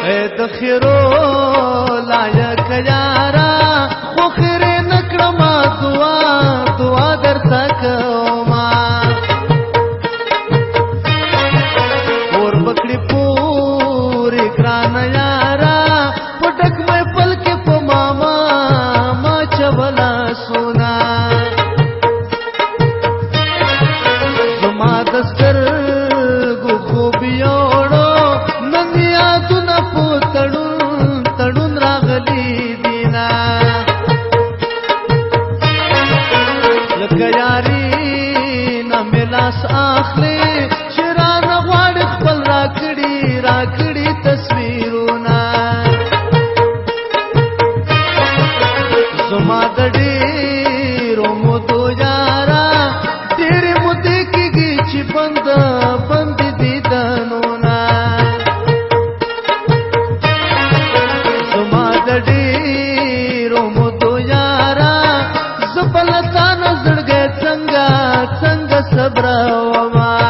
د خیرو لایق یارا خو خیرې نکړما دعا دعا درته کوما اور بکړي پورې ګران یارا پټک مې پل کې په ماما ما چولا سونا زما دستر گو خوب یوړو نن یادونه په تړون تړون راغلي دینا لکه یاري نه ملاس اخلي شران غواړي خپل راکړي تصویرونه زما د ډېرو مودو یارا ډېرې مودې کېږي چې بند دیدنونه زما د ډېرو مودو یارا زه په له تا نه زړګی څنګه صبرومه